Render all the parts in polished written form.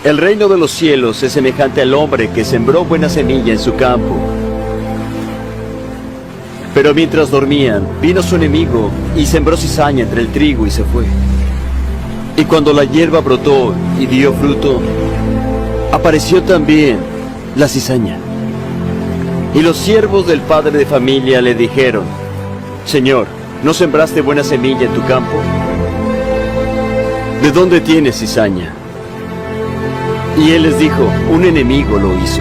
El reino de los cielos es semejante al hombre que sembró buena semilla en su campo. Pero mientras dormían, vino su enemigo y sembró cizaña entre el trigo y se fue. Y cuando la hierba brotó y dio fruto, apareció también la cizaña. Y los siervos del padre de familia le dijeron: Señor, ¿no sembraste buena semilla en tu campo? ¿De dónde tienes cizaña? Y él les dijo: un enemigo lo hizo.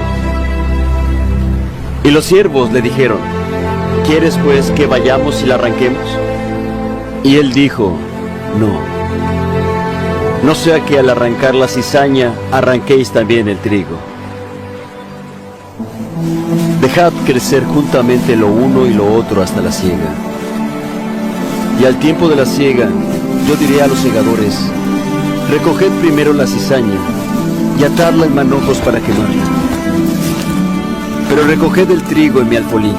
Y los siervos le dijeron: ¿quieres pues que vayamos y la arranquemos? Y él dijo: no sea que al arrancar la cizaña arranquéis también el trigo. Dejad crecer juntamente lo uno y lo otro hasta la siega. Y al tiempo de la siega, yo diré a los segadores: recoged primero la cizaña y atadla en manojos para quemarla. Pero recoged el trigo en mi alfolí.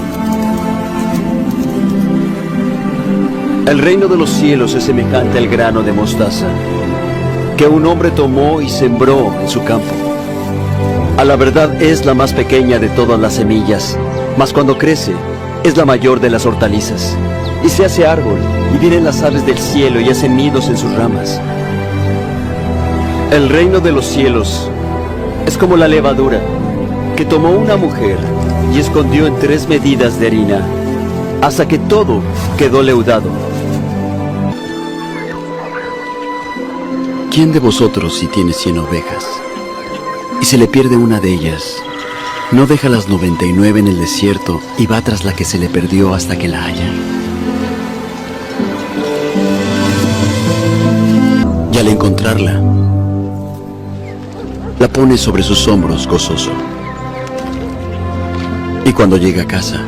El reino de los cielos es semejante al grano de mostaza, que un hombre tomó y sembró en su campo. A la verdad es la más pequeña de todas las semillas, mas cuando crece es la mayor de las hortalizas, y se hace árbol, y vienen las aves del cielo y hacen nidos en sus ramas. El reino de los cielos es como la levadura, que tomó una mujer y escondió en 3 medidas de harina, hasta que todo quedó leudado. ¿Quién de vosotros, si tiene 100 ovejas, y se le pierde una de ellas, no deja las 99 en el desierto y va tras la que se le perdió hasta que la haya? Y al encontrarla, la pone sobre sus hombros gozoso. Y cuando llega a casa,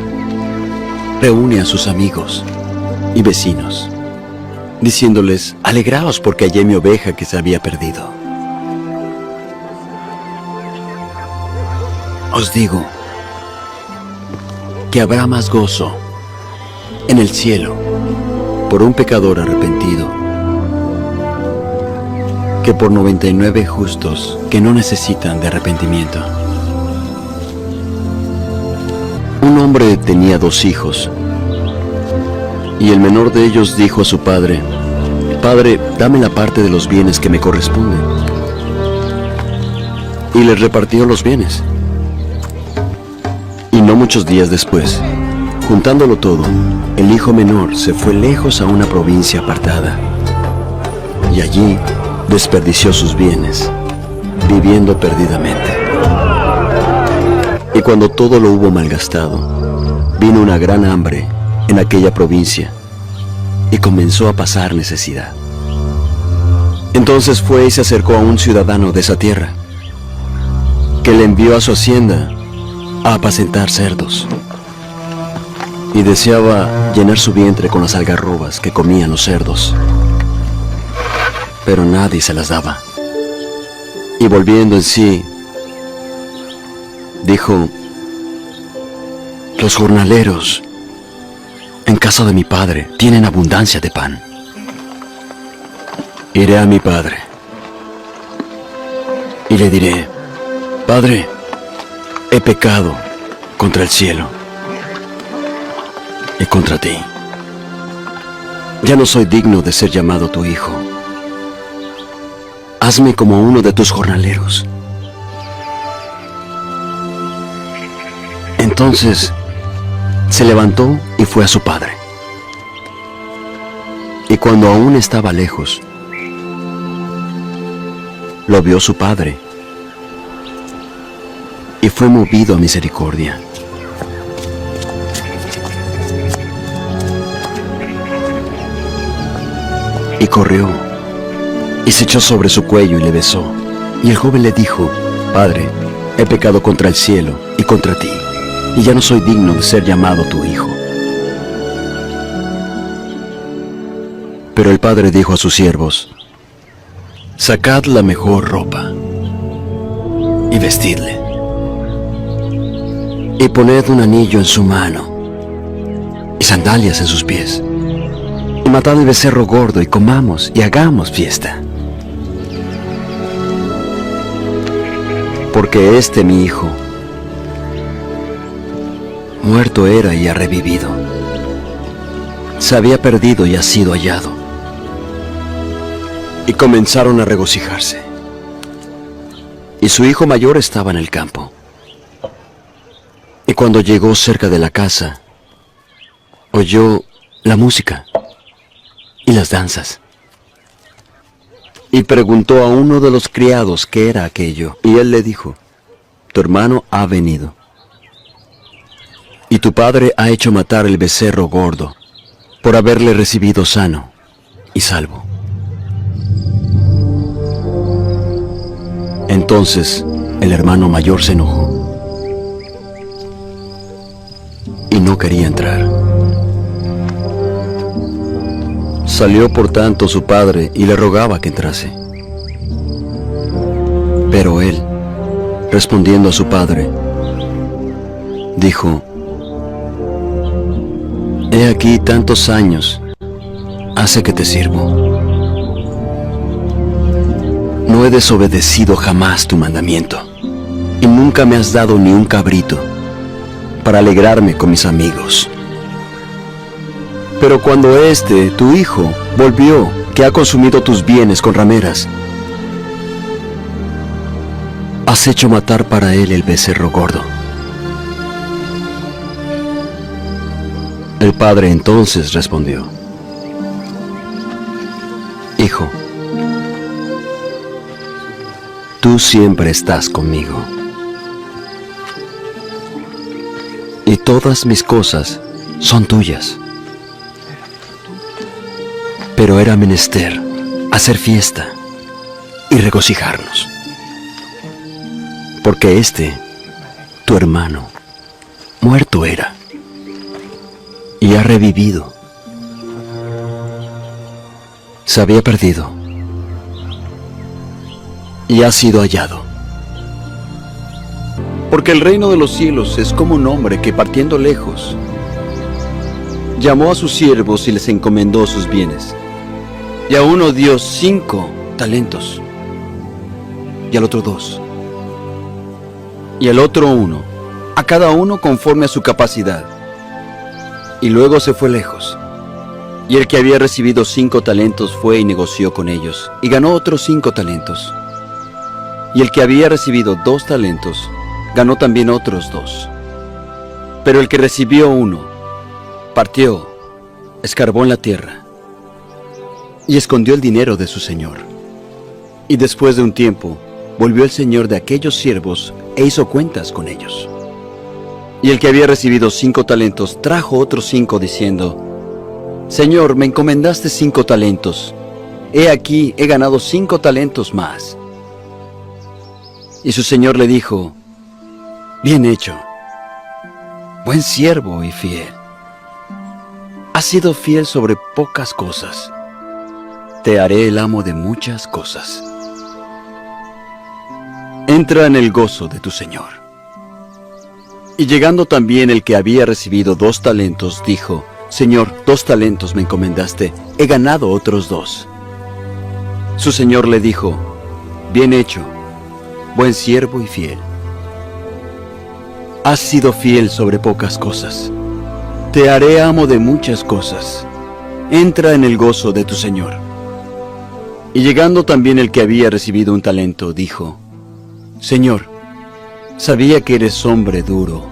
reúne a sus amigos y vecinos, diciéndoles: alegraos porque hallé mi oveja que se había perdido. Os digo que habrá más gozo en el cielo por un pecador arrepentido que por 99 justos que no necesitan de arrepentimiento. Un hombre tenía 2 hijos, y el menor de ellos dijo a su padre: Padre, dame la parte de los bienes que me corresponden. Y les repartió los bienes. Y no muchos días después, juntándolo todo, el hijo menor se fue lejos a una provincia apartada, y allí desperdició sus bienes, viviendo perdidamente. Y cuando todo lo hubo malgastado, vino una gran hambre en aquella provincia, y comenzó a pasar necesidad. Entonces fue y se acercó a un ciudadano de esa tierra, que le envió a su hacienda a apacentar cerdos, y deseaba llenar su vientre con las algarrobas que comían los cerdos, pero nadie se las daba. Y volviendo en sí, dijo: los jornaleros en casa de mi padre tienen abundancia de pan. Iré a mi padre y le diré: Padre, he pecado contra el cielo y contra ti. Ya no soy digno de ser llamado tu hijo. Hazme como uno de tus jornaleros. Entonces se levantó y fue a su padre. Y cuando aún estaba lejos, lo vio su padre y fue movido a misericordia. Y corrió y se echó sobre su cuello y le besó. Y el joven le dijo: Padre, he pecado contra el cielo y contra ti, y ya no soy digno de ser llamado tu hijo. Pero el padre dijo a sus siervos: Sacad la mejor ropa y vestidle, y poned un anillo en su mano y sandalias en sus pies, y matad el becerro gordo y comamos y hagamos fiesta. porque este mi hijo muerto era y ha revivido. Se había perdido y ha sido hallado. Y comenzaron a regocijarse. Y su hijo mayor estaba en el campo. Y cuando llegó cerca de la casa, oyó la música y las danzas. Y preguntó a uno de los criados qué era aquello. Y él le dijo: tu hermano ha venido, y tu padre ha hecho matar el becerro gordo, por haberle recibido sano y salvo. Entonces el hermano mayor se enojó y no quería entrar. Salió por tanto su padre y le rogaba que entrase. Pero él, respondiendo a su padre, dijo: he aquí tantos años hace que te sirvo. No he desobedecido jamás tu mandamiento, y nunca me has dado ni un cabrito para alegrarme con mis amigos. Pero cuando tu hijo, volvió, que ha consumido tus bienes con rameras, has hecho matar para él el becerro gordo. El padre entonces respondió: hijo, tú siempre estás conmigo, y todas mis cosas son tuyas. Pero era menester hacer fiesta y regocijarnos, porque tu hermano, muerto era y ha revivido. Se había perdido y ha sido hallado. Porque el reino de los cielos es como un hombre que, partiendo lejos, llamó a sus siervos y les encomendó sus bienes. Y a uno dio 5 talentos, y al otro 2, y al otro 1, a cada uno conforme a su capacidad. Y luego se fue lejos. Y el que había recibido 5 talentos fue y negoció con ellos, y ganó otros 5 talentos. Y el que había recibido 2 talentos, ganó también otros 2. Pero el que recibió 1, partió, escarbó en la tierra, y escondió el dinero de su señor. Y después de un tiempo, volvió el señor de aquellos siervos e hizo cuentas con ellos. Y el que había recibido 5 talentos trajo otros 5, diciendo: Señor, me encomendaste 5 talentos. He aquí, he ganado 5 talentos más. Y su señor le dijo: bien hecho, buen siervo y fiel. Has sido fiel sobre pocas cosas. Te haré el amo de muchas cosas. Entra en el gozo de tu señor. Y llegando también el que había recibido 2 talentos, dijo: Señor, 2 talentos me encomendaste, he ganado otros 2. Su señor le dijo: bien hecho, buen siervo y fiel. Has sido fiel sobre pocas cosas. Te haré amo de muchas cosas. Entra en el gozo de tu señor. Y llegando también el que había recibido 1 talento, dijo: Señor, sabía que eres hombre duro,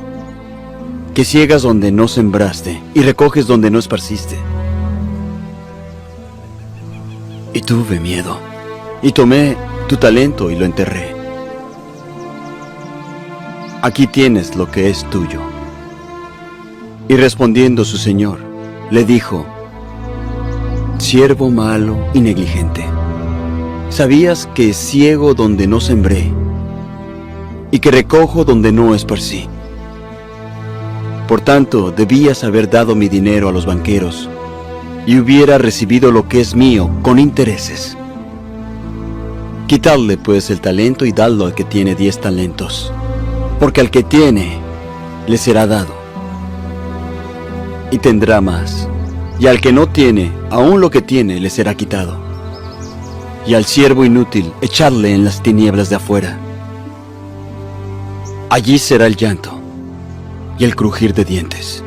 que ciegas donde no sembraste y recoges donde no esparciste. Y tuve miedo, y tomé tu talento y lo enterré. Aquí tienes lo que es tuyo. Y respondiendo su señor, le dijo: siervo malo y negligente, sabías que ciego donde no sembré, y que recojo donde no esparcí. Por tanto, debías haber dado mi dinero a los banqueros, y hubiera recibido lo que es mío con intereses. Quitadle pues el talento y dadlo al que tiene 10 talentos, porque al que tiene, le será dado, y tendrá más, y al que no tiene, aún lo que tiene le será quitado. Y al siervo inútil, echadle en las tinieblas de afuera. Allí será el llanto y el crujir de dientes.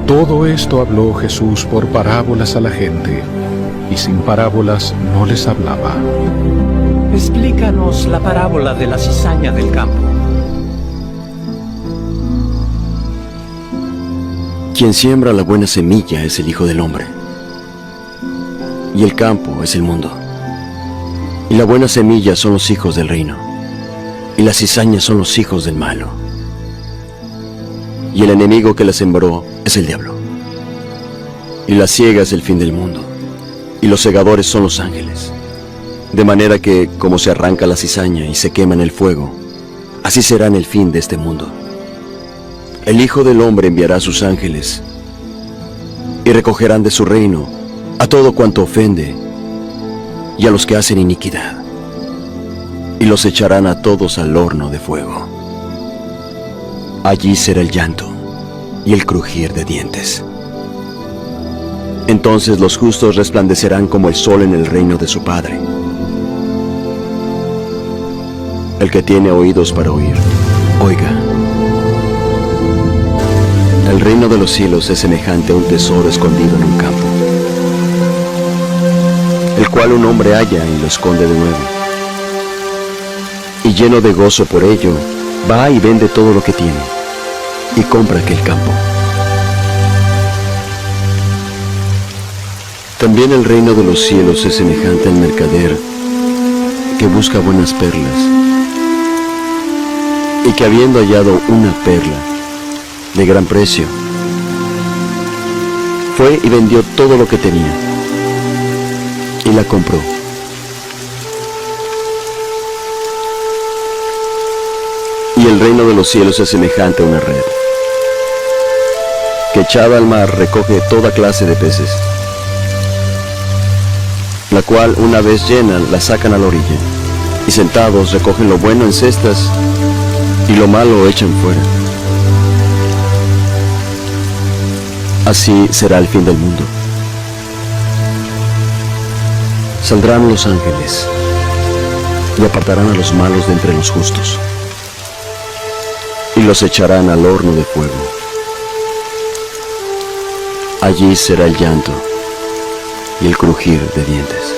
Todo esto habló Jesús por parábolas a la gente, y sin parábolas no les hablaba. Explícanos la parábola de la cizaña del campo. Quien siembra la buena semilla es el Hijo del Hombre, y el campo es el mundo. Y la buena semilla son los hijos del reino, y las cizañas son los hijos del malo. Y el enemigo que la sembró es el diablo. Y la siega es el fin del mundo, y los segadores son los ángeles. De manera que, como se arranca la cizaña y se quema en el fuego, así será en el fin de este mundo. El Hijo del Hombre enviará a sus ángeles, y recogerán de su reino a todo cuanto ofende, y a los que hacen iniquidad, y los echarán a todos al horno de fuego. Allí será el llanto y el crujir de dientes. Entonces los justos resplandecerán como el sol en el reino de su Padre. El que tiene oídos para oír, oiga. El reino de los cielos es semejante a un tesoro escondido en un campo, el cual un hombre halla y lo esconde de nuevo. Y lleno de gozo por ello, va y vende todo lo que tiene, y compra aquel campo. También el reino de los cielos es semejante al mercader que busca buenas perlas, y que habiendo hallado una perla de gran precio, fue y vendió todo lo que tenía, y la compró. Y el reino de los cielos es semejante a una red, que echada al mar recoge toda clase de peces, la cual una vez llena la sacan a la orilla, y sentados recogen lo bueno en cestas, y lo malo echan fuera. Así será el fin del mundo. Saldrán los ángeles, y apartarán a los malos de entre los justos, y los echarán al horno de fuego. Allí será el llanto y el crujir de dientes.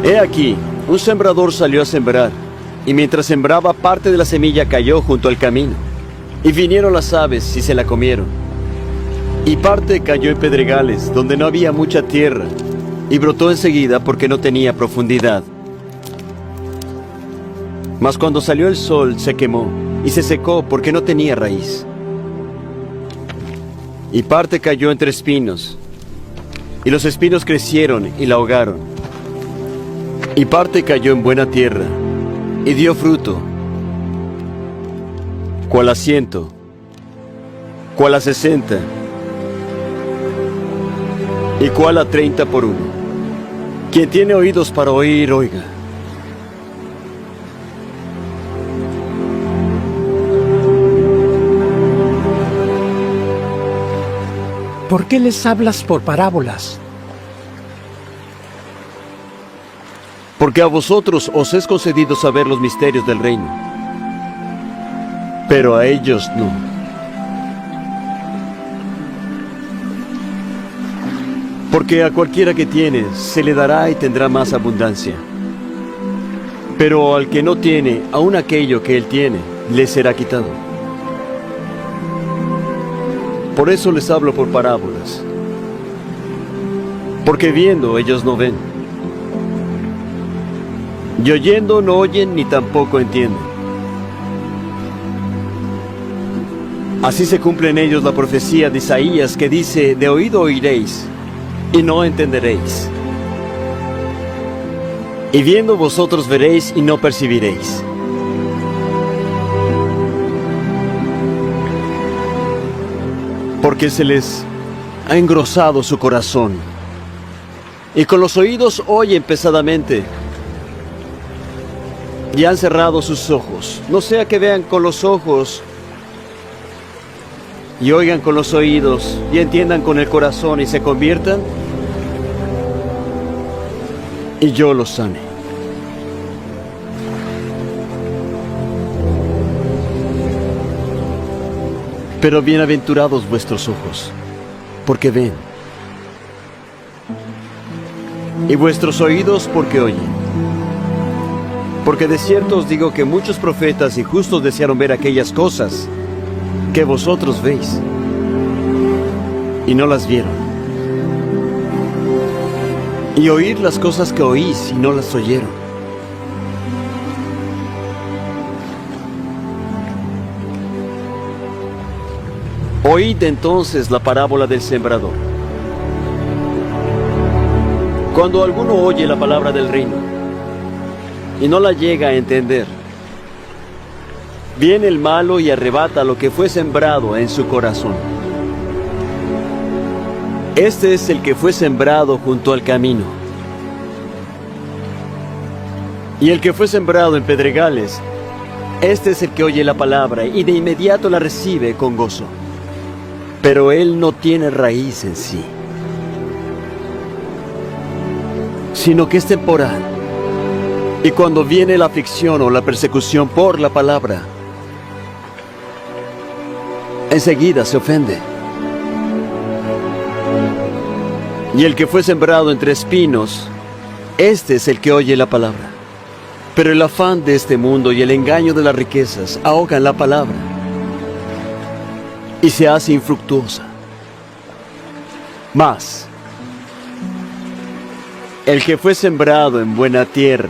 He aquí, un sembrador salió a sembrar, y mientras sembraba, parte de la semilla cayó junto al camino, y vinieron las aves y se la comieron. Y parte cayó en pedregales, donde no había mucha tierra, y brotó enseguida porque no tenía profundidad. Mas cuando salió el sol se quemó, y se secó porque no tenía raíz. Y parte cayó entre espinos, y los espinos crecieron y la ahogaron. Y parte cayó en buena tierra, y dio fruto, cual a 100, cual a 60, y cual a 30 por uno. Quien tiene oídos para oír, oiga. ¿Por qué les hablas por parábolas? Porque a vosotros os es concedido saber los misterios del reino, pero a ellos no. Porque a cualquiera que tiene, se le dará y tendrá más abundancia. Pero al que no tiene, aun aquello que él tiene, le será quitado. Por eso les hablo por parábolas. Porque viendo ellos no ven, y oyendo no oyen ni tampoco entienden. Así se cumple en ellos la profecía de Isaías que dice: de oído oiréis, y no entenderéis. Y viendo vosotros veréis y no percibiréis. Porque se les ha engrosado su corazón, y con los oídos oyen pesadamente, y han cerrado sus ojos, no sea que vean con los ojos y oigan con los oídos, y entiendan con el corazón, y se conviertan, y yo los sane. Pero bienaventurados vuestros ojos, porque ven, y vuestros oídos porque oyen. Porque de cierto os digo que muchos profetas y justos desearon ver aquellas cosas que vosotros veis, y no las vieron, y oír las cosas que oís y no las oyeron. Oíd entonces la parábola del sembrador. Cuando alguno oye la palabra del reino y no la llega a entender, viene el malo y arrebata lo que fue sembrado en su corazón. Este es el que fue sembrado junto al camino. Y el que fue sembrado en pedregales, este es el que oye la palabra y de inmediato la recibe con gozo. Pero él no tiene raíz en sí, sino que es temporal. Y cuando viene la aflicción o la persecución por la palabra, enseguida se ofende. Y el que fue sembrado entre espinos, este es el que oye la palabra. Pero el afán de este mundo y el engaño de las riquezas ahogan la palabra y se hace infructuosa. Mas el que fue sembrado en buena tierra,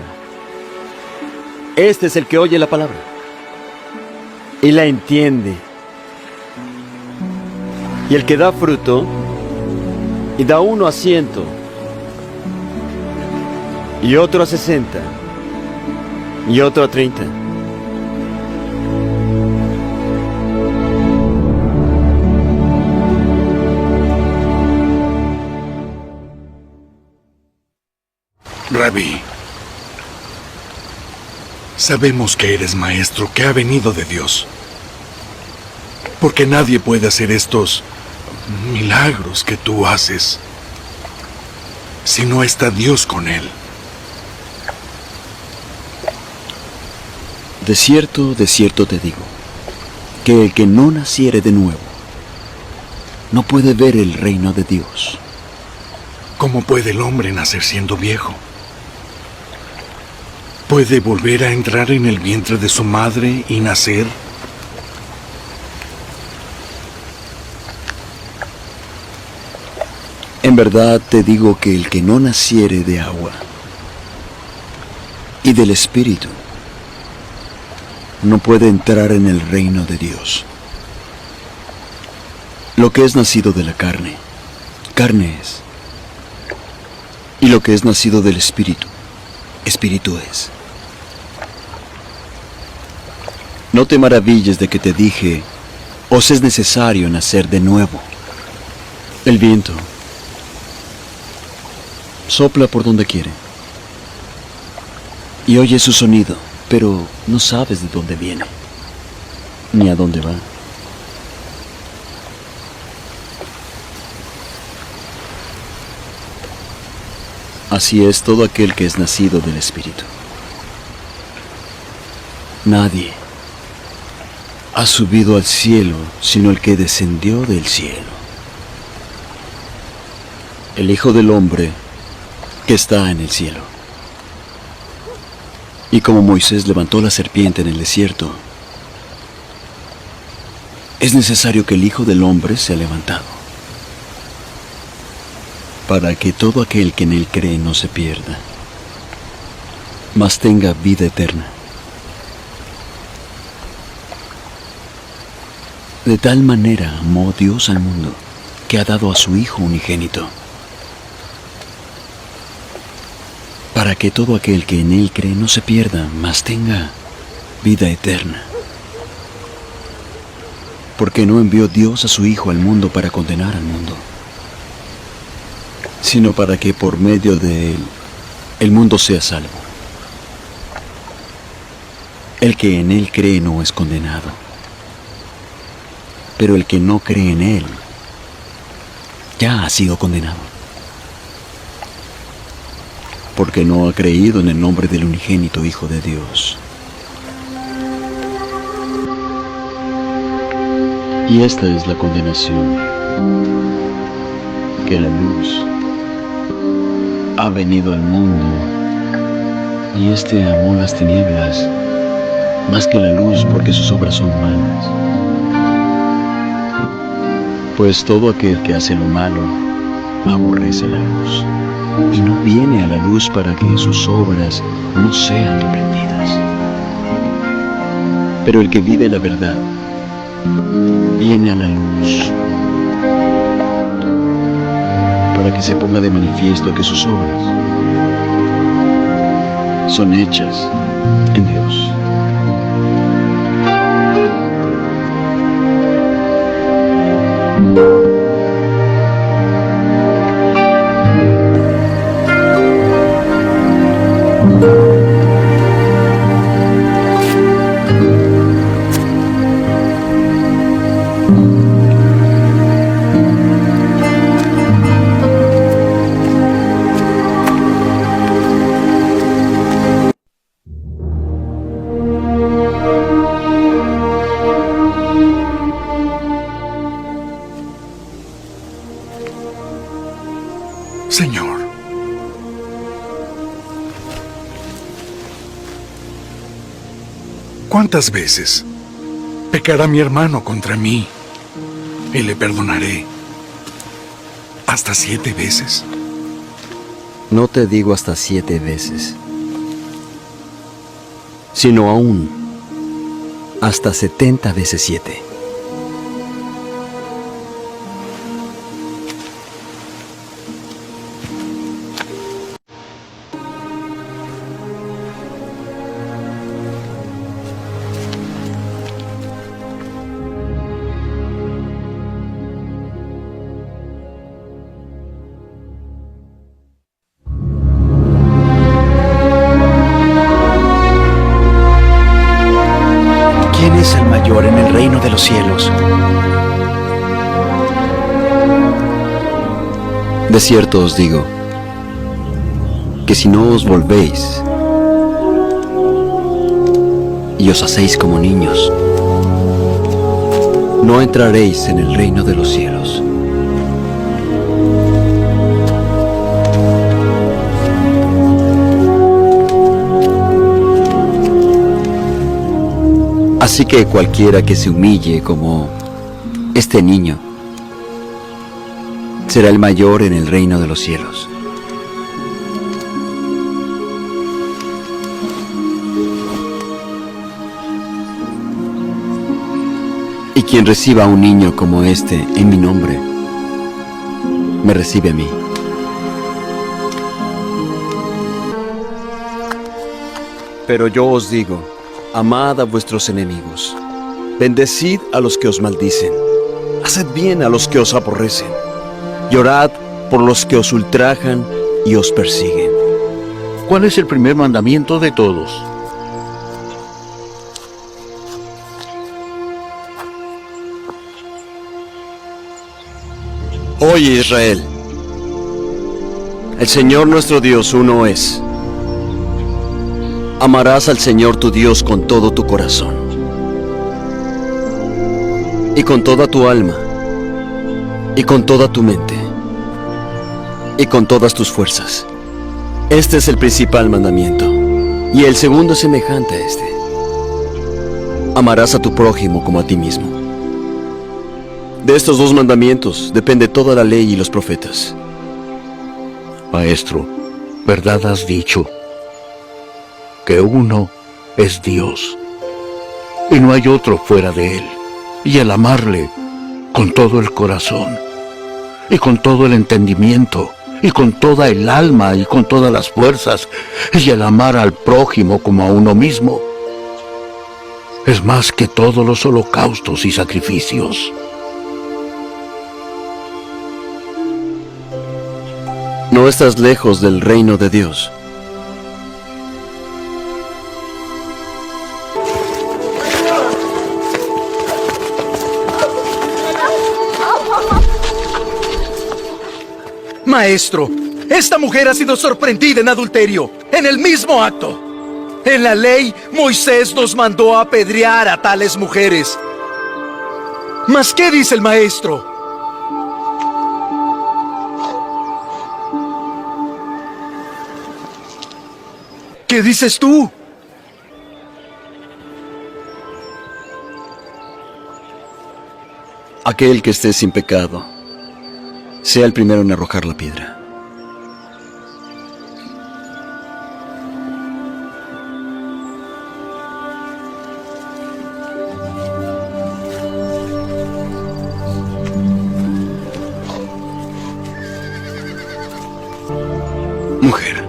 este es el que oye la palabra y la entiende. Y el que da fruto, y da uno a 100, y otro a 60, y otro a 30. Rabí, sabemos que eres maestro que ha venido de Dios, porque nadie puede hacer estos milagros que tú haces si no está Dios con él. De cierto te digo, que el que no naciere de nuevo, no puede ver el reino de Dios. ¿Cómo puede el hombre nacer siendo viejo? ¿Puede volver a entrar en el vientre de su madre y nacer? En verdad te digo que el que no naciere de agua y del Espíritu, no puede entrar en el reino de Dios. Lo que es nacido de la carne, carne es. Y lo que es nacido del Espíritu, Espíritu es. No te maravilles de que te dije, os es necesario nacer de nuevo. El viento sopla por donde quiere y oye su sonido, pero no sabes de dónde viene ni a dónde va. Así es todo aquel que es nacido del Espíritu. Nadie ha subido al cielo sino el que descendió del cielo, el Hijo del Hombre que está en el cielo. Y como Moisés levantó la serpiente en el desierto, es necesario que el Hijo del Hombre sea levantado, para que todo aquel que en él cree no se pierda, mas tenga vida eterna. De tal manera amó Dios al mundo, que ha dado a su Hijo unigénito, para que todo aquel que en él cree no se pierda, mas tenga vida eterna. Porque no envió Dios a su Hijo al mundo para condenar al mundo, sino para que por medio de él el mundo sea salvo. El que en él cree no es condenado, Pero el que no cree en Él ya ha sido condenado, porque no ha creído en el nombre del unigénito Hijo de Dios. Y esta es la condenación, que la luz ha venido al mundo, y éste amó las tinieblas más que la luz, porque sus obras son malas. Pues todo aquel que hace lo malo aborrece la luz, y no viene a la luz para que sus obras no sean reprendidas. Pero el que vive la verdad viene a la luz, para que se ponga de manifiesto que sus obras son hechas en Dios. Señor, ¿cuántas veces pecará mi hermano contra mí y le perdonaré? ¿Hasta 7 veces? No te digo hasta 7 veces, sino aún hasta 70 veces 7. ¿Quién es el mayor en el reino de los cielos? De cierto os digo, que si no os volvéis y os hacéis como niños, no entraréis en el reino de los cielos. Así que cualquiera que se humille como este niño será el mayor en el reino de los cielos. Y quien reciba a un niño como este en mi nombre, me recibe a mí. Pero yo os digo, amad a vuestros enemigos, bendecid a los que os maldicen, haced bien a los que os aborrecen, y orad por los que os ultrajan y os persiguen. ¿Cuál es el primer mandamiento de todos? Oye, Israel, el Señor nuestro Dios uno es. Amarás al Señor tu Dios con todo tu corazón, y con toda tu alma, y con toda tu mente, y con todas tus fuerzas. Este es el principal mandamiento, y el segundo es semejante a este. Amarás a tu prójimo como a ti mismo. De estos 2 mandamientos depende toda la ley y los profetas. Maestro, verdad has dicho, que uno es Dios, y no hay otro fuera de Él, y el amarle con todo el corazón, y con todo el entendimiento, y con toda el alma, y con todas las fuerzas, y el amar al prójimo como a uno mismo, es más que todos los holocaustos y sacrificios. No estás lejos del reino de Dios. Maestro, esta mujer ha sido sorprendida en adulterio, en el mismo acto. En la ley, Moisés nos mandó a apedrear a tales mujeres. ¿Mas qué dice el maestro? ¿Qué dices tú? Aquel que esté sin pecado, sea el primero en arrojar la piedra. Mujer,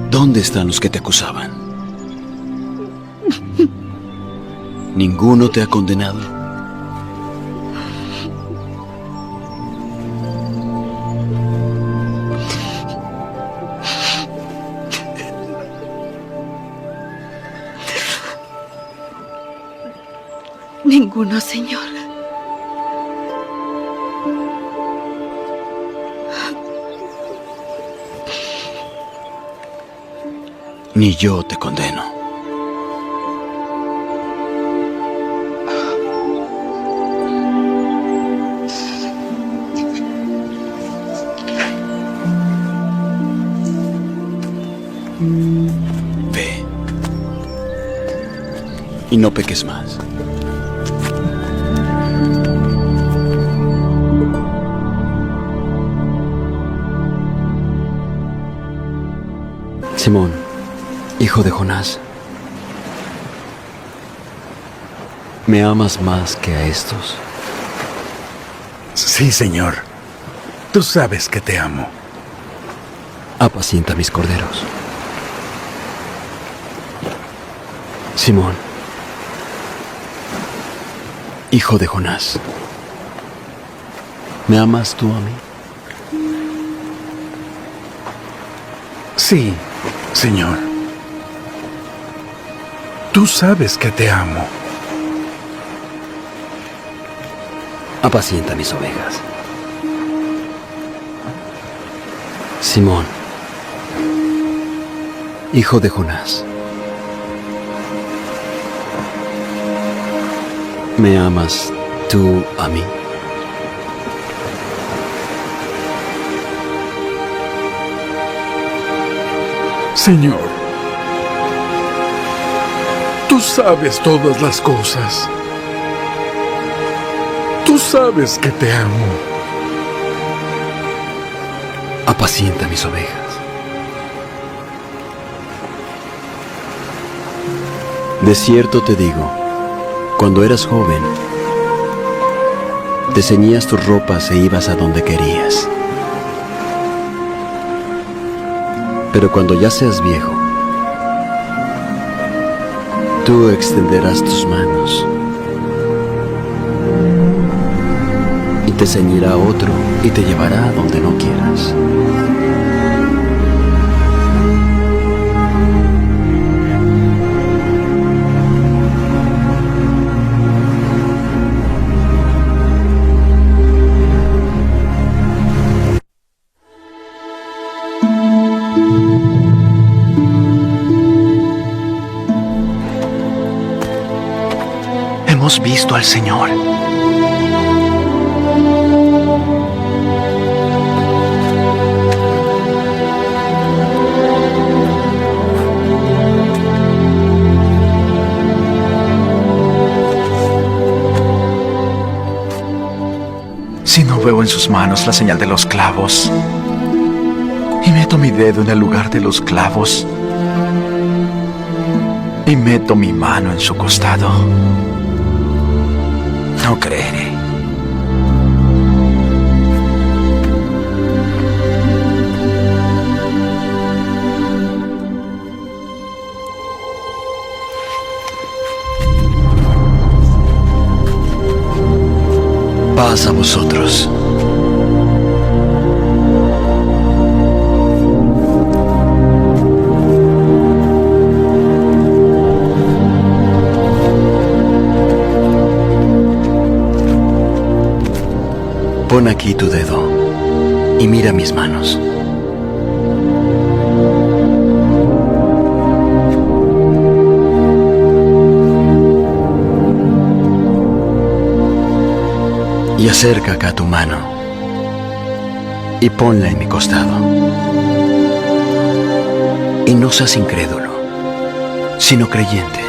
¿dónde están los que te acusaban? ¿Ninguno te ha condenado? Ninguno, Señor. Ni yo te condeno. Ve y no peques más. Simón, hijo de Jonás, ¿me amas más que a estos? Sí, Señor. Tú sabes que te amo. Apacienta mis corderos. Simón, hijo de Jonás, ¿me amas tú a mí? Sí, Señor. Tú sabes que te amo. Apacienta mis ovejas. Simón, hijo de Jonás, ¿me amas tú a mí? Señor, tú sabes todas las cosas. Tú sabes que te amo. Apacienta mis ovejas. De cierto te digo, cuando eras joven, te ceñías tus ropas e ibas a donde querías. Pero cuando ya seas viejo, tú extenderás tus manos y te ceñirá otro y te llevará a donde no quieras. Hemos visto al Señor. Si no veo en sus manos la señal de los clavos y meto mi dedo en el lugar de los clavos y meto mi mano en su costado, no creeré. Paz a vosotros. Pon aquí tu dedo y mira mis manos. Y acerca acá tu mano y ponla en mi costado. Y no seas incrédulo, sino creyente.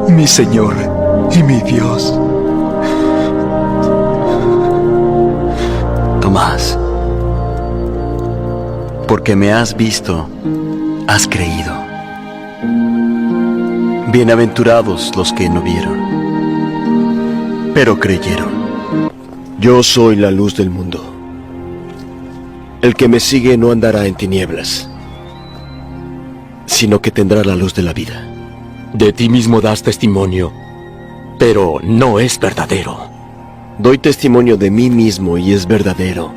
Mi Señor y mi Dios. Tomás, porque me has visto, has creído. Bienaventurados los que no vieron, pero creyeron. Yo soy la luz del mundo. El que me sigue no andará en tinieblas, sino que tendrá la luz de la vida. De ti mismo das testimonio, pero no es verdadero. Doy testimonio de mí mismo y es verdadero.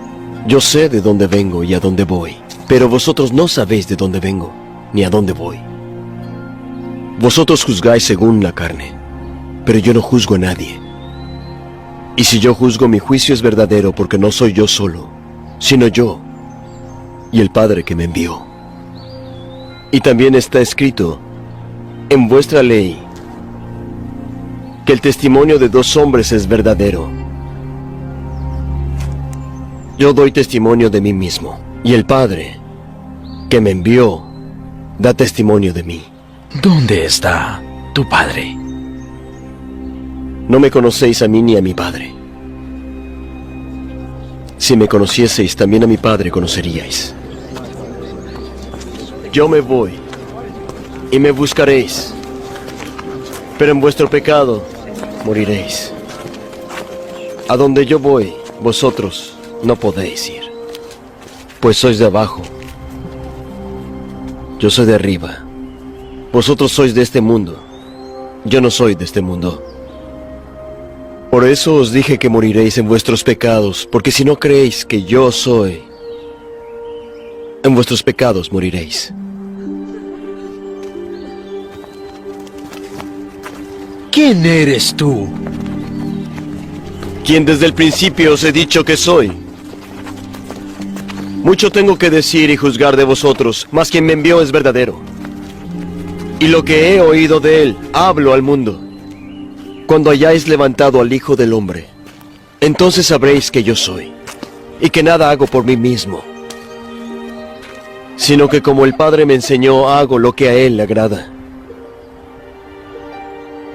Yo sé de dónde vengo y a dónde voy, pero vosotros no sabéis de dónde vengo ni a dónde voy. Vosotros juzgáis según la carne, pero yo no juzgo a nadie. Y si yo juzgo, mi juicio es verdadero, porque no soy yo solo, sino yo y el Padre que me envió. Y también está escrito en vuestra ley que el testimonio de 2 hombres es verdadero. Yo doy testimonio de mí mismo, y el Padre que me envió da testimonio de mí. ¿Dónde está tu Padre? No me conocéis a mí ni a mi Padre. Si me conocieseis, también a mi Padre conoceríais. Yo me voy, y me buscaréis, pero en vuestro pecado moriréis. A donde yo voy, vosotros no podéis ir, pues sois de abajo. Yo soy de arriba. Vosotros sois de este mundo. Yo no soy de este mundo. Por eso os dije que moriréis en vuestros pecados, porque si no creéis que yo soy, en vuestros pecados moriréis. ¿Quién eres tú? Quien desde el principio os he dicho que soy. Mucho tengo que decir y juzgar de vosotros, mas quien me envió es verdadero. Y lo que he oído de él, hablo al mundo. Cuando hayáis levantado al Hijo del Hombre, entonces sabréis que yo soy, y que nada hago por mí mismo, sino que como el Padre me enseñó, hago lo que a él le agrada.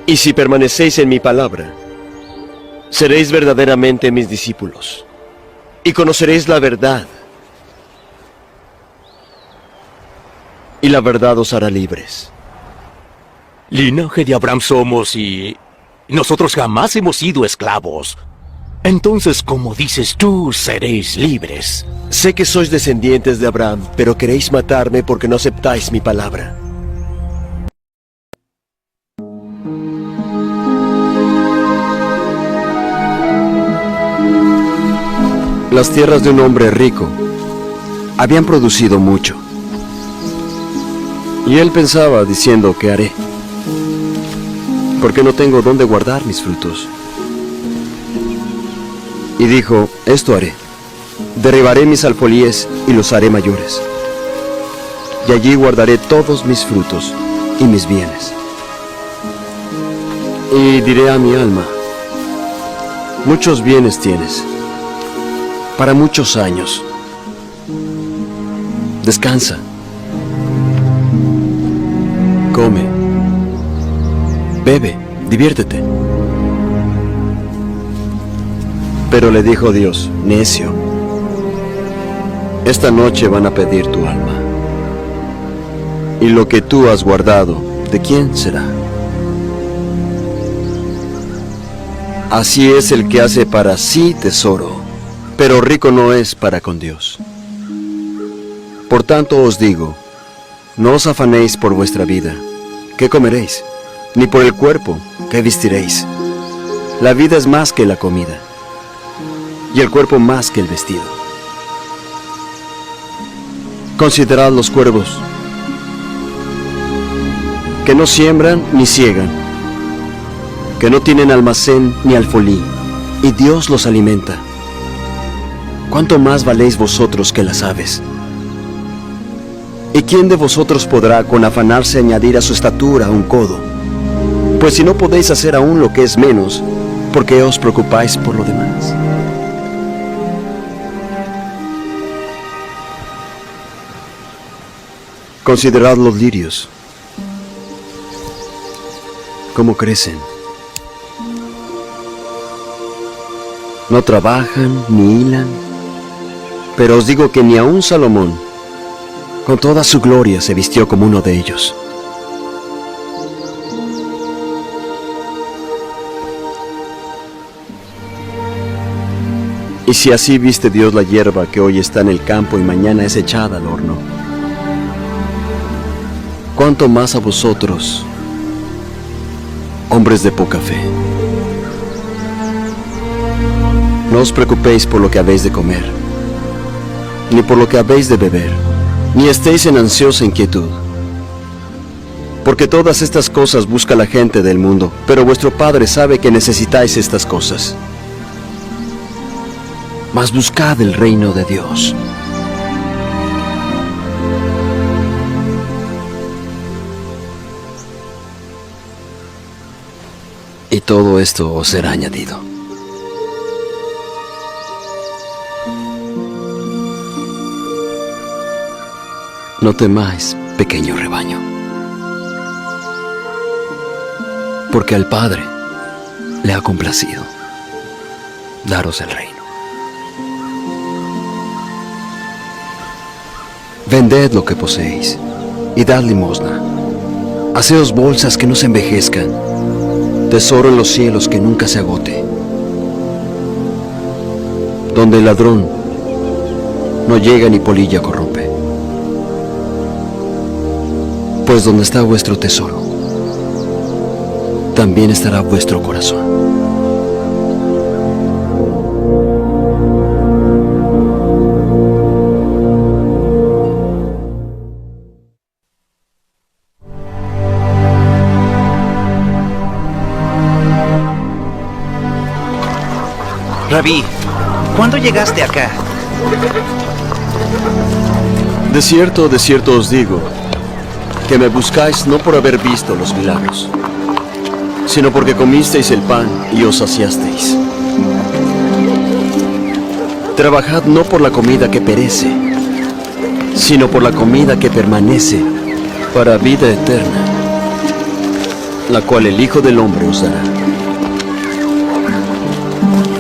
Y si permanecéis en mi palabra, seréis verdaderamente mis discípulos, y conoceréis la verdad, y la verdad os hará libres. Linaje de Abraham somos y nosotros jamás hemos sido esclavos. Entonces, como dices tú, seréis libres. Sé que sois descendientes de Abraham, pero queréis matarme porque no aceptáis mi palabra. Las tierras de un hombre rico habían producido mucho. Y él pensaba diciendo, ¿qué haré? Porque no tengo dónde guardar mis frutos. Y dijo, esto haré. Derribaré mis alfolíes y los haré mayores. Y allí guardaré todos mis frutos y mis bienes. Y diré a mi alma, muchos bienes tienes, para muchos años. Descansa. Come. Bebe. Diviértete. Pero le dijo Dios, necio, esta noche van a pedir tu alma. Y lo que tú has guardado, ¿de quién será? Así es el que hace para sí tesoro, pero rico no es para con Dios. Por tanto os digo, no os afanéis por vuestra vida, ¿qué comeréis? Ni por el cuerpo, ¿qué vestiréis? La vida es más que la comida, y el cuerpo más que el vestido. Considerad los cuervos, que no siembran ni ciegan, que no tienen almacén ni alfolí, y Dios los alimenta. ¿Cuánto más valéis vosotros que las aves? ¿Y quién de vosotros podrá con afanarse añadir a su estatura un codo? Pues si no podéis hacer aún lo que es menos, ¿por qué os preocupáis por lo demás? Considerad los lirios, cómo crecen. No trabajan ni hilan, pero os digo que ni aun Salomón, con toda su gloria, se vistió como uno de ellos. Y si así viste Dios la hierba que hoy está en el campo y mañana es echada al horno, ¿cuánto más a vosotros, hombres de poca fe? No os preocupéis por lo que habéis de comer, ni por lo que habéis de beber, ni estéis en ansiosa inquietud. Porque todas estas cosas busca la gente del mundo, pero vuestro Padre sabe que necesitáis estas cosas. Mas buscad el reino de Dios. Y todo esto os será añadido. No temáis, pequeño rebaño, porque al Padre le ha complacido daros el reino. Vended lo que poseéis y dad limosna. Haceos bolsas que no se envejezcan, tesoro en los cielos que nunca se agote, donde el ladrón no llega ni polilla corrompe. Pues donde está vuestro tesoro, también estará vuestro corazón. Rabí, ¿cuándo llegaste acá? De cierto os digo, que me buscáis no por haber visto los milagros, sino porque comisteis el pan y os saciasteis. Trabajad no por la comida que perece, sino por la comida que permanece para vida eterna, la cual el Hijo del Hombre os dará.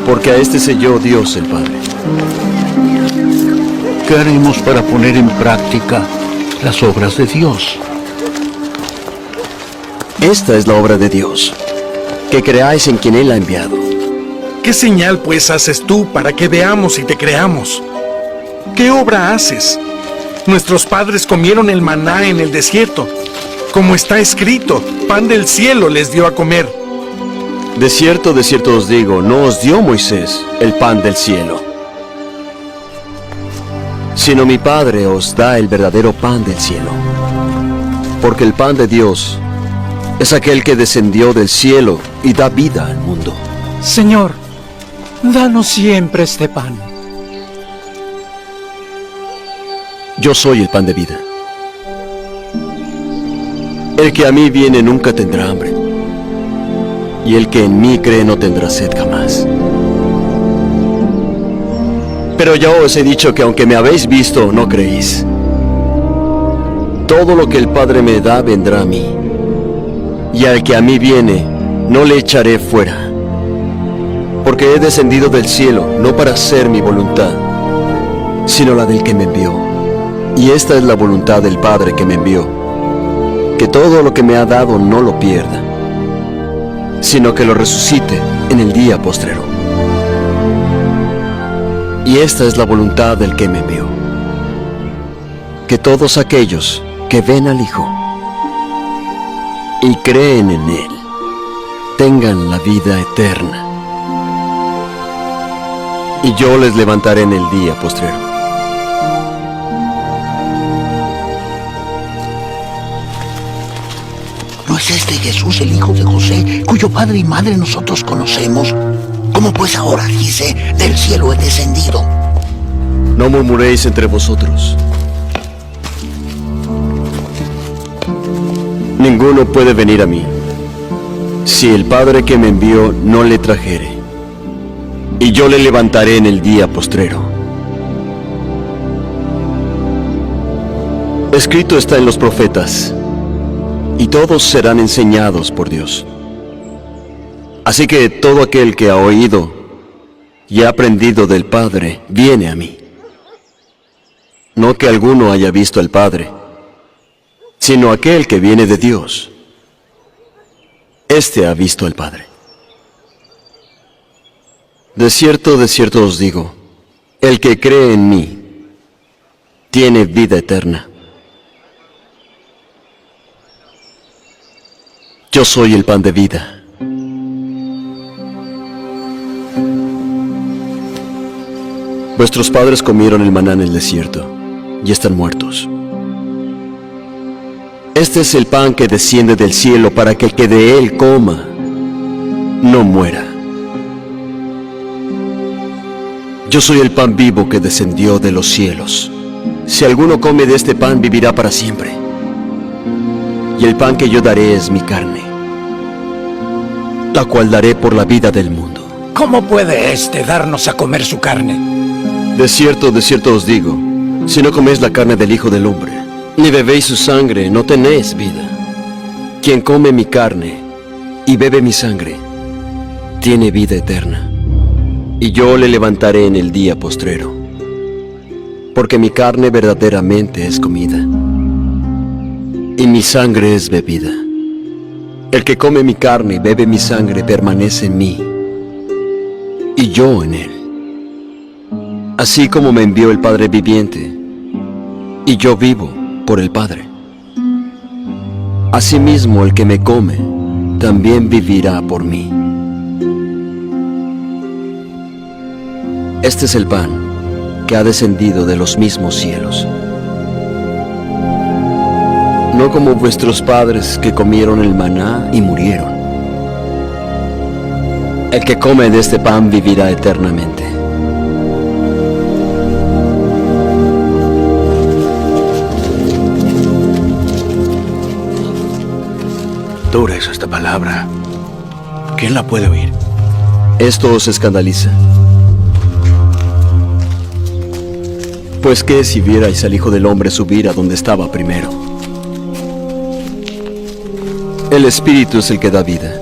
Porque a este selló Dios el Padre. ¿Qué haremos para poner en práctica las obras de Dios? Esta es la obra de Dios, que creáis en quien Él ha enviado. ¿Qué señal pues haces tú para que veamos y te creamos? ¿Qué obra haces? Nuestros padres comieron el maná en el desierto. Como está escrito, pan del cielo les dio a comer. De cierto os digo, no os dio Moisés el pan del cielo, sino mi Padre os da el verdadero pan del cielo. Porque el pan de Dios es aquel que descendió del cielo y da vida al mundo. Señor, danos siempre este pan. Yo soy el pan de vida. El que a mí viene nunca tendrá hambre, y el que en mí cree no tendrá sed jamás. Pero ya os he dicho que aunque me habéis visto, no creéis. Todo lo que el Padre me da vendrá a mí, y al que a mí viene, no le echaré fuera. Porque he descendido del cielo, no para hacer mi voluntad, sino la del que me envió. Y esta es la voluntad del Padre que me envió, que todo lo que me ha dado no lo pierda, sino que lo resucite en el día postrero. Y esta es la voluntad del que me envió, que todos aquellos que ven al Hijo y creen en Él tengan la vida eterna, y yo les levantaré en el día postrero. es este Jesús, el hijo de José, cuyo padre y madre nosotros conocemos? ¿Cómo pues ahora dice, del cielo he descendido? No murmuréis entre vosotros. Ninguno puede venir a mí si el Padre que me envió no le trajere, y yo le levantaré en el día postrero. Escrito está en los profetas, y todos serán enseñados por Dios. Así que todo aquel que ha oído y ha aprendido del Padre viene a mí. No que alguno haya visto al Padre, sino aquel que viene de Dios. Este ha visto al Padre. De cierto os digo, el que cree en mí tiene vida eterna. Yo soy el pan de vida. Vuestros padres comieron el maná en el desierto y están muertos. Este es el pan que desciende del cielo para que el que de él coma no muera. Yo soy el pan vivo que descendió de los cielos. Si alguno come de este pan, vivirá para siempre. Y el pan que yo daré es mi carne, la cual daré por la vida del mundo. ¿Cómo puede éste darnos a comer su carne? De cierto os digo, si no coméis la carne del Hijo del Hombre, ni bebéis su sangre, no tenéis vida. Quien come mi carne y bebe mi sangre, tiene vida eterna. Y yo le levantaré en el día postrero, porque mi carne verdaderamente es comida, y mi sangre es bebida. El que come mi carne y bebe mi sangre permanece en mí, y yo en él. Así como me envió el Padre viviente, y yo vivo por el Padre. Asimismo, el que me come, también vivirá por mí. Este es el pan que ha descendido de los mismos cielos. No como vuestros padres que comieron el maná y murieron. El que come de este pan vivirá eternamente. Dura es esta palabra. ¿Quién la puede oír? Esto os escandaliza. Pues qué si vierais al Hijo del Hombre subir a donde estaba primero. El Espíritu es el que da vida.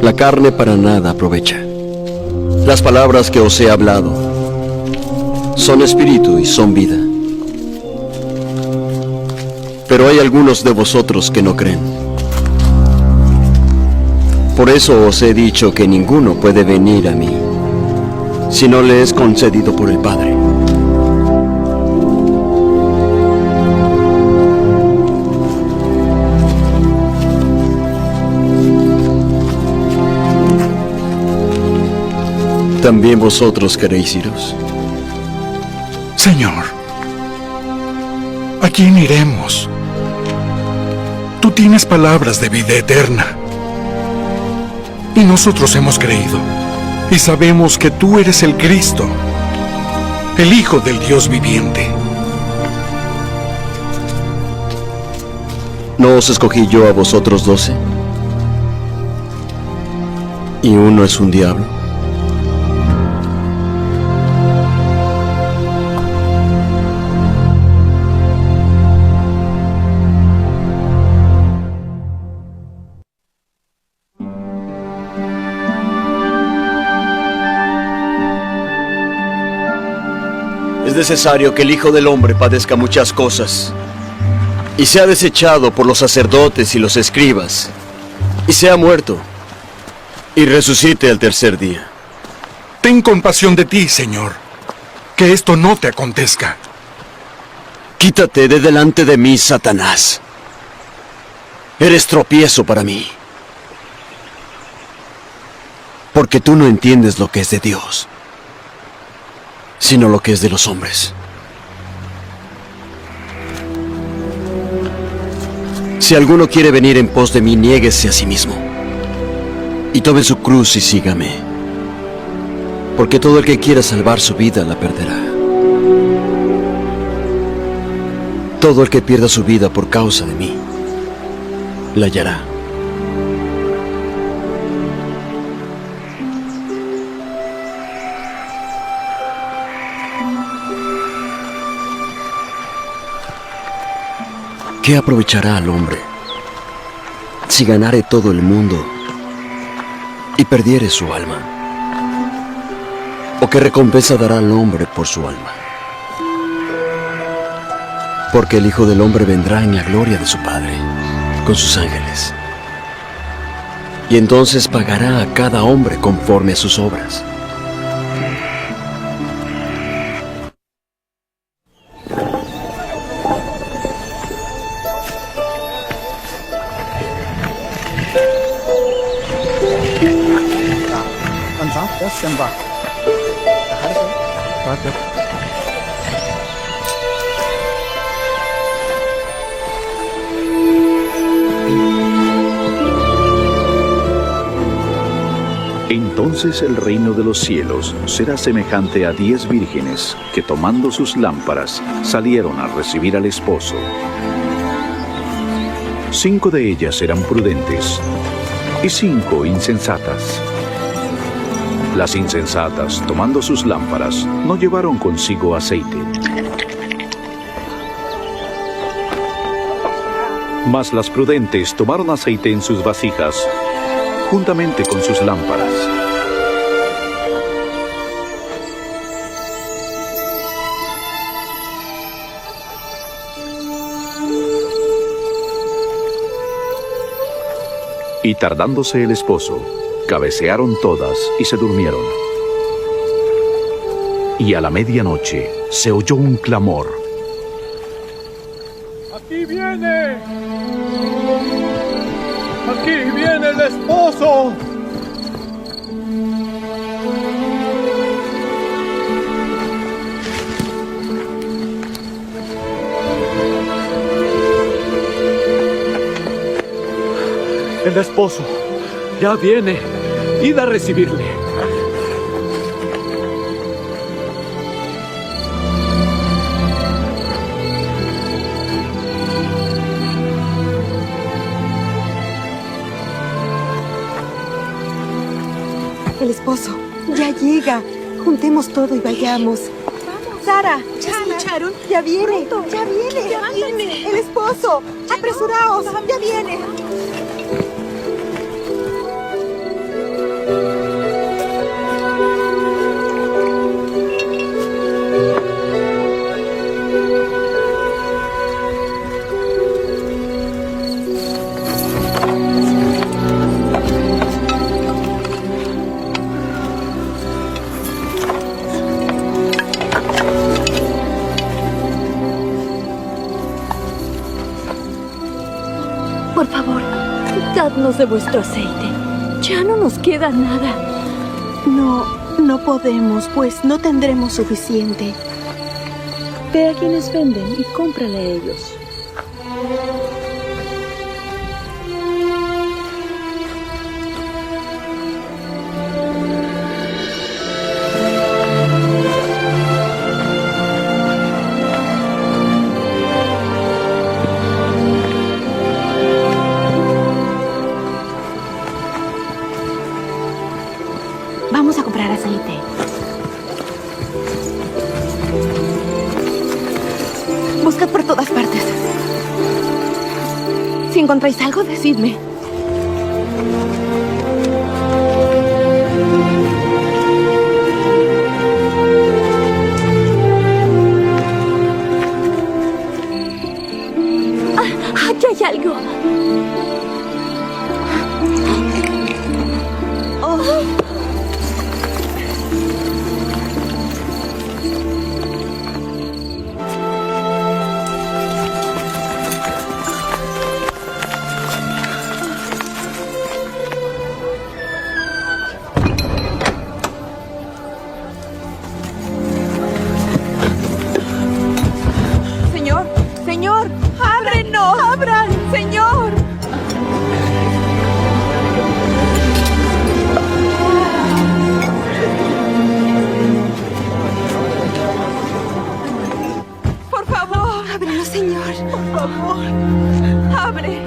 La carne para nada aprovecha. Las palabras que os he hablado son espíritu y son vida. Pero hay algunos de vosotros que no creen. Por eso os he dicho que ninguno puede venir a mí si no le es concedido por el Padre. ¿También vosotros queréis iros? Señor, ¿a quién iremos? Tú tienes palabras de vida eterna. Y nosotros hemos creído y sabemos que tú eres el Cristo, el Hijo del Dios viviente. ¿No os escogí yo a vosotros 12? ¿Y uno es un diablo? Es necesario que el Hijo del Hombre padezca muchas cosas, y sea desechado por los sacerdotes y los escribas, y sea muerto, y resucite al tercer día. Ten compasión de ti, Señor, que esto no te acontezca. Quítate de delante de mí, Satanás. Eres tropiezo para mí, porque tú no entiendes lo que es de Dios, sino lo que es de los hombres. Si alguno quiere venir en pos de mí, niéguese a sí mismo. Y tome su cruz y sígame. Porque todo el que quiera salvar su vida la perderá. Todo el que pierda su vida por causa de mí, la hallará. ¿Qué aprovechará al hombre si ganare todo el mundo y perdiere su alma? ¿O qué recompensa dará al hombre por su alma? Porque el Hijo del Hombre vendrá en la gloria de su Padre, con sus ángeles. Y entonces pagará a cada hombre conforme a sus obras. Entonces el reino de los cielos será semejante a 10 vírgenes que tomando sus lámparas salieron a recibir al esposo. 5 de ellas eran prudentes y 5 insensatas. Las insensatas, tomando sus lámparas, no llevaron consigo aceite. Mas las prudentes tomaron aceite en sus vasijas, juntamente con sus lámparas. Y tardándose el esposo, cabecearon todas y se durmieron. Y a la medianoche se oyó un clamor. ¡Aquí viene! ¡Aquí viene el esposo! El esposo ya viene. Id a recibirle. El esposo ya llega. Juntemos todo y vayamos. Sara, ¿ya escucharon? Ya viene, ya viene, ya viene. El esposo, apresuraos, ya viene. Por favor, dadnos de vuestro aceite. Ya no nos queda nada. No podemos, pues no tendremos suficiente. Ve a quienes venden y cómprale a ellos. Vamos a comprar aceite. Buscad por todas partes. Si encontráis algo, decidme. ¡Aquí hay algo! Señor, por favor, abre.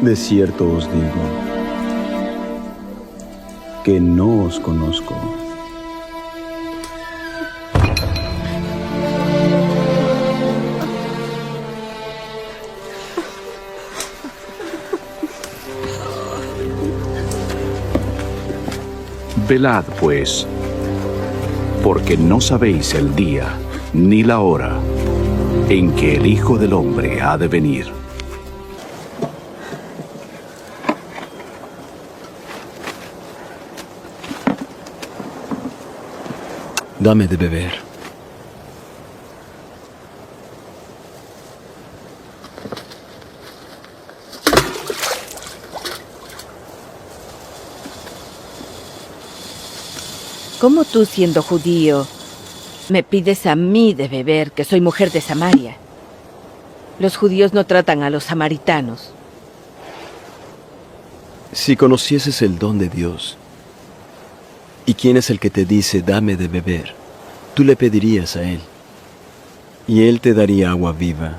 De cierto os digo que no os conozco. Velad, pues, porque no sabéis el día ni la hora en que el Hijo del Hombre ha de venir. Dame de beber. ¿Cómo tú, siendo judío, me pides a mí de beber, que soy mujer de Samaria? Los judíos no tratan a los samaritanos. Si conocieses el don de Dios, ¿y quién es el que te dice, dame de beber? Tú le pedirías a Él, y Él te daría agua viva.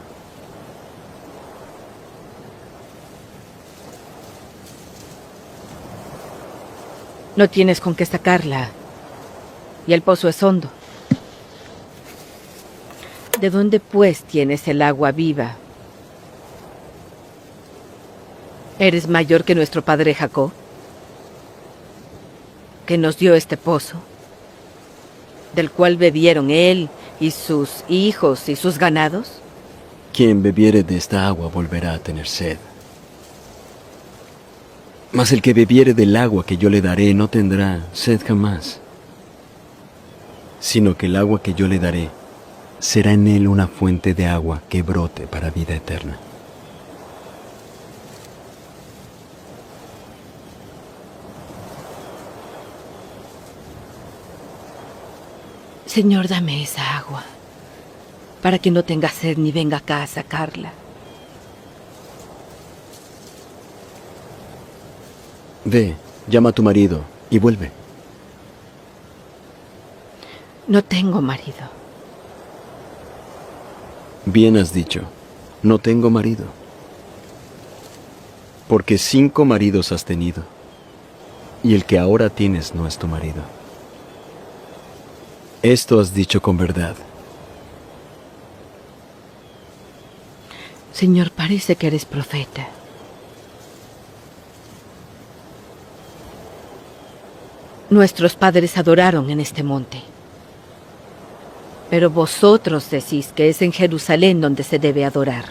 No tienes con qué sacarla, y el pozo es hondo. ¿De dónde, pues, tienes el agua viva? ¿Eres mayor que nuestro padre Jacob, que nos dio este pozo, del cual bebieron él y sus hijos y sus ganados? Quien bebiere de esta agua volverá a tener sed. Mas el que bebiere del agua que yo le daré no tendrá sed jamás, sino que el agua que yo le daré será en él una fuente de agua que brote para vida eterna. Señor, dame esa agua, para que no tenga sed ni venga acá a sacarla. Ve, llama a tu marido y vuelve. No tengo marido. Bien has dicho, no tengo marido. Porque 5 maridos has tenido, y el que ahora tienes no es tu marido. Esto has dicho con verdad. Señor, parece que eres profeta. Nuestros padres adoraron en este monte. Pero vosotros decís que es en Jerusalén donde se debe adorar.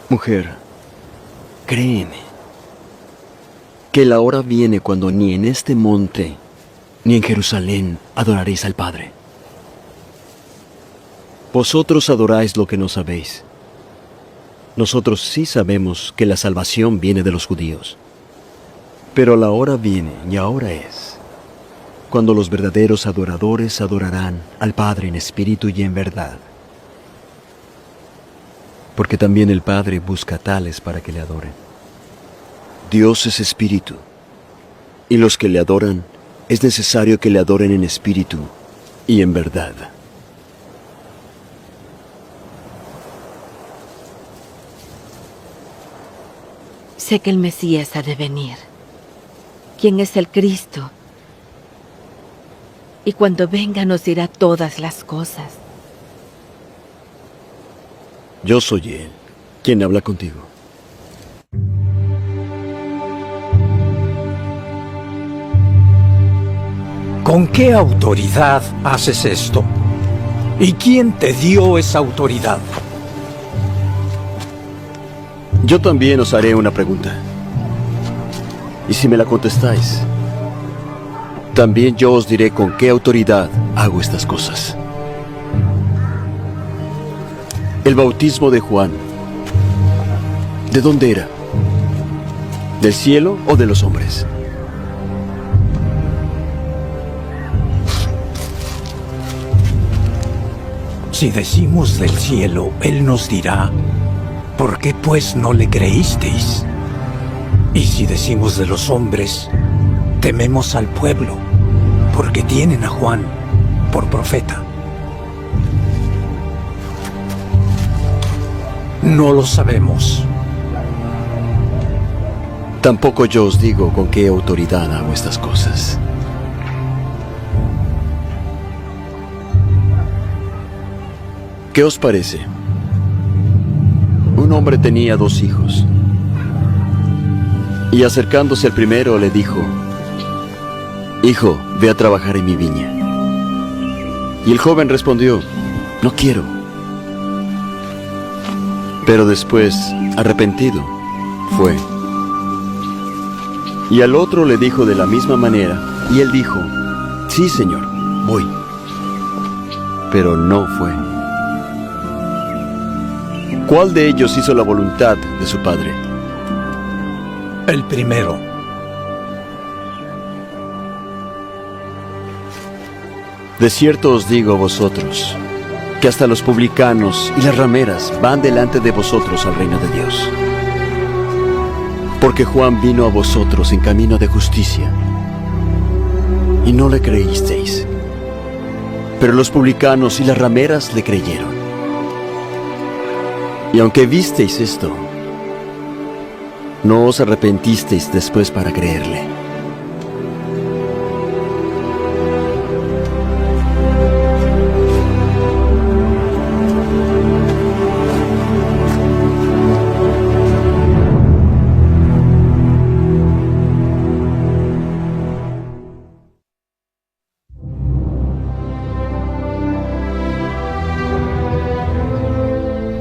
Mujer, créeme, que la hora viene cuando ni en este monte ni en Jerusalén adoraréis al Padre. Vosotros adoráis lo que no sabéis. Nosotros sí sabemos que la salvación viene de los judíos. Pero la hora viene, y ahora es, cuando los verdaderos adoradores adorarán al Padre en espíritu y en verdad. Porque también el Padre busca tales para que le adoren. Dios es espíritu, y los que le adoran, es necesario que le adoren en espíritu y en verdad. Sé que el Mesías ha de venir. ¿Quién es el Cristo? Y cuando venga nos dirá todas las cosas. Yo soy Él, quien habla contigo. ¿Con qué autoridad haces esto? ¿Y quién te dio esa autoridad? Yo también os haré una pregunta. Y si me la contestáis, también yo os diré con qué autoridad hago estas cosas. El bautismo de Juan, ¿de dónde era? ¿Del cielo o de los hombres? Si decimos del cielo, él nos dirá, ¿por qué pues no le creísteis? Y si decimos de los hombres, tememos al pueblo, porque tienen a Juan por profeta. No lo sabemos. Tampoco yo os digo con qué autoridad hago estas cosas. ¿Qué os parece? Un hombre tenía 2 hijos. Y acercándose al primero le dijo: Hijo, ve a trabajar en mi viña. Y el joven respondió: No quiero. Pero después, arrepentido, fue. Y al otro le dijo de la misma manera, y él dijo: Sí, Señor, voy. Pero no fue. ¿Cuál de ellos hizo la voluntad de su padre? El primero. De cierto os digo a vosotros, que hasta los publicanos y las rameras van delante de vosotros al reino de Dios. Porque Juan vino a vosotros en camino de justicia, y no le creísteis. Pero los publicanos y las rameras le creyeron. Y aunque visteis esto, no os arrepentisteis después para creerle.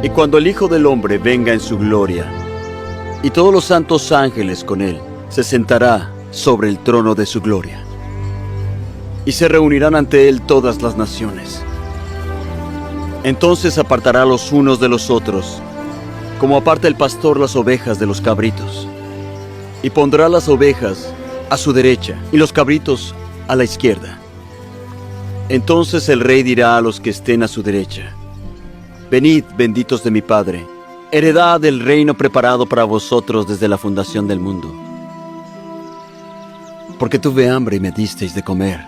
Y cuando el Hijo del Hombre venga en su gloria, y todos los santos ángeles con él, se sentará sobre el trono de su gloria. Y se reunirán ante él todas las naciones. Entonces apartará los unos de los otros, como aparta el pastor las ovejas de los cabritos. Y pondrá las ovejas a su derecha y los cabritos a la izquierda. Entonces el rey dirá a los que estén a su derecha: Venid, benditos de mi Padre, heredad del reino preparado para vosotros desde la fundación del mundo. Porque tuve hambre y me disteis de comer.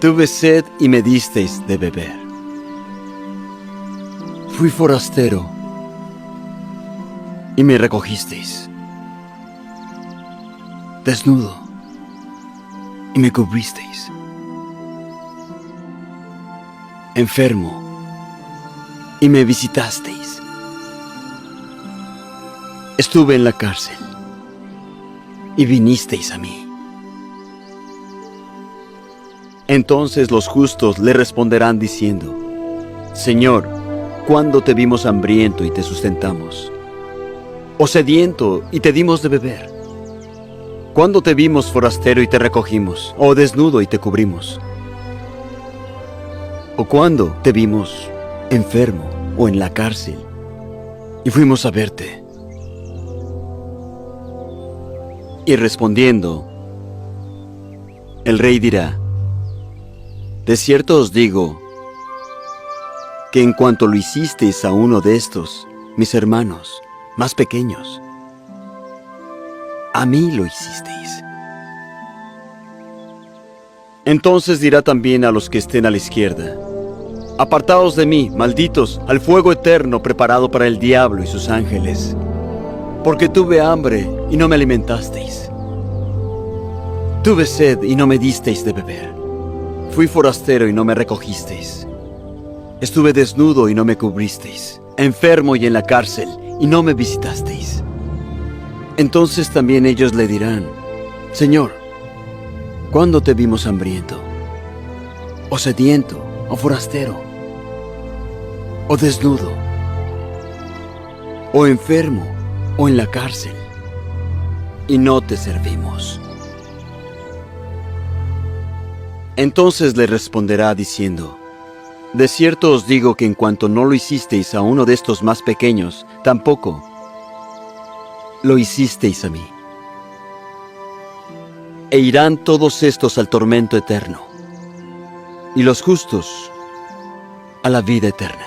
Tuve sed y me disteis de beber. Fui forastero y me recogisteis. Desnudo y me cubristeis. Enfermo y me visitasteis. Estuve en la cárcel y vinisteis a mí. Entonces los justos le responderán diciendo: Señor, ¿cuándo te vimos hambriento y te sustentamos? ¿O sediento y te dimos de beber? ¿Cuándo te vimos forastero y te recogimos? ¿O desnudo y te cubrimos? ¿O cuándo te vimos enfermo o en la cárcel y fuimos a verte? Y respondiendo, el rey dirá: De cierto os digo que en cuanto lo hicisteis a uno de estos, mis hermanos más pequeños, a mí lo hicisteis. Entonces dirá también a los que estén a la izquierda: Apartaos de mí, malditos, al fuego eterno preparado para el diablo y sus ángeles. Porque tuve hambre y no me alimentasteis. Tuve sed y no me disteis de beber. Fui forastero y no me recogisteis. Estuve desnudo y no me cubristeis. Enfermo y en la cárcel y no me visitasteis. Entonces también ellos le dirán: Señor, ¿cuándo te vimos hambriento, o sediento, o forastero, o desnudo, o enfermo, o en la cárcel, y no te servimos? Entonces le responderá diciendo: De cierto os digo que en cuanto no lo hicisteis a uno de estos más pequeños, tampoco lo hicisteis a mí. E irán todos estos al tormento eterno, y los justos a la vida eterna.